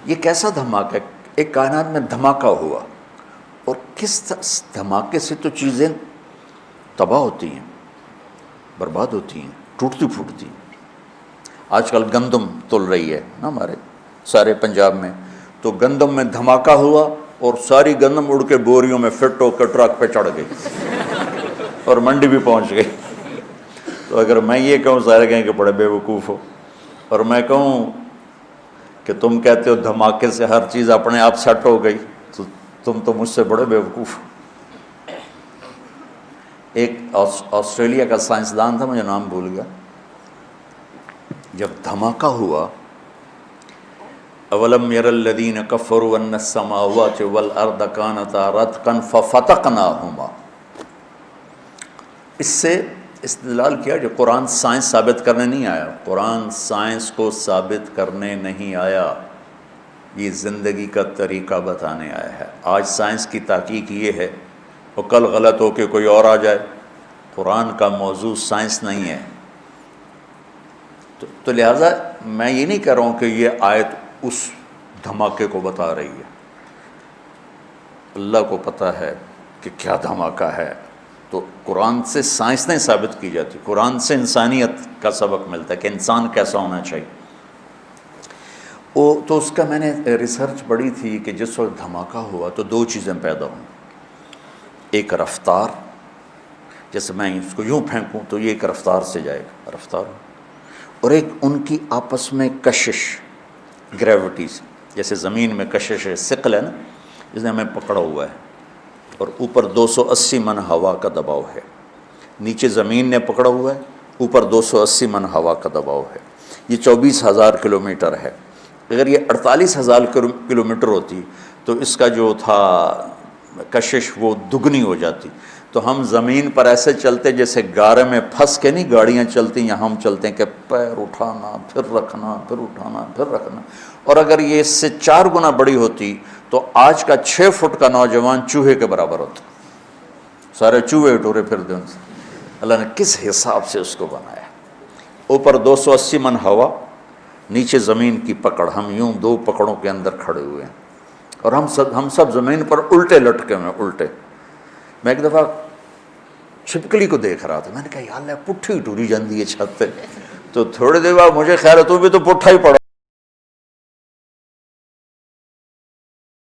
یہ کیسا دھماکہ ہے؟ ایک کائنات میں دھماکہ ہوا، اور کس دھماکے سے تو چیزیں تباہ ہوتی ہیں، برباد ہوتی ہیں، ٹوٹتی پھوٹتی ہیں۔ آج کل گندم تل رہی ہے نا ہمارے سارے پنجاب میں، تو گندم میں دھماکہ ہوا اور ساری گندم اڑ کے بوریوں میں فٹ ہو کے ٹرک پہ چڑھ گئی اور منڈی بھی پہنچ گئی۔ تو اگر میں یہ کہوں، سارے کہیں کہ بڑے بے وقوف ہو، اور میں کہوں کہ تم کہتے ہو دھماکے سے ہر چیز اپنے آپ سیٹ ہو گئی، تو تم تو مجھ سے بڑے بے وقوف ہو۔ ایک آسٹریلیا کا سائنسدان تھا، مجھے نام بھول گیا، جب دھماکہ ہوا، اولم یر الذین کفروا ان السماوات والارض کانتا رتقا ففتقناہما، اس سے استدلال کیا جو قرآن سائنس ثابت کرنے نہیں آیا، قرآن سائنس کو ثابت کرنے نہیں آیا، یہ زندگی کا طریقہ بتانے آیا ہے۔ آج سائنس کی تحقیق یہ ہے، اور کل غلط ہو کے کوئی اور آ جائے، قرآن کا موضوع سائنس نہیں ہے۔ تو لہٰذا میں یہ نہیں کہہ رہا ہوں کہ یہ آیت اس دھماکے کو بتا رہی ہے، اللہ کو پتہ ہے کہ کیا دھماکہ ہے۔ تو قرآن سے سائنس نہیں ثابت کی جاتی، قرآن سے انسانیت کا سبق ملتا ہے کہ انسان کیسا ہونا چاہیے۔ تو اس کا میں نے ریسرچ پڑھی تھی کہ جس وقت دھماکہ ہوا تو دو چیزیں پیدا ہوئیں، ایک رفتار، جیسے میں اس کو یوں پھینکوں تو یہ ایک رفتار سے جائے گا، رفتار، اور ایک ان کی آپس میں کشش، گریوٹی سے، جیسے زمین میں کشش ہے، ثقل ہے نا، جس نے ہمیں پکڑا ہوا ہے، اور اوپر 280 من ہوا کا دباؤ ہے، نیچے زمین نے پکڑا ہوا ہے، اوپر 280 من ہوا کا دباؤ ہے، یہ 24,000 کلومیٹر ہے۔ اگر یہ 48,000 کلومیٹر ہوتی تو اس کا جو تھا کشش وہ دگنی ہو جاتی، تو ہم زمین پر ایسے چلتے جیسے گارے میں پھنس کے نہیں گاڑیاں چلتی ہیں، ہم چلتے ہیں کہ پیر اٹھانا پھر رکھنا، پھر اٹھانا پھر رکھنا، اور اگر یہ اس سے 4 گنا بڑی ہوتی تو آج کا 6 فٹ کا نوجوان چوہے کے برابر ہوتا، سارے چوہے ٹورے پھرتے ان سے۔ اللہ نے کس حساب سے اس کو بنایا، اوپر 280 من ہوا، نیچے زمین کی پکڑ، ہم یوں 2 پکڑوں کے اندر کھڑے ہوئے ہیں، اور ہم سب زمین پر الٹے لٹکے ہوئے، الٹے۔ میں ایک دفعہ چھپکلی کو دیکھ رہا تھا، میں نے کہا یا اللہ پٹھی ٹوری جاندی ہے چھت پہ، تو تھوڑی دیر بعد مجھے خیال ہے تو بھی تو پٹھا ہی پڑا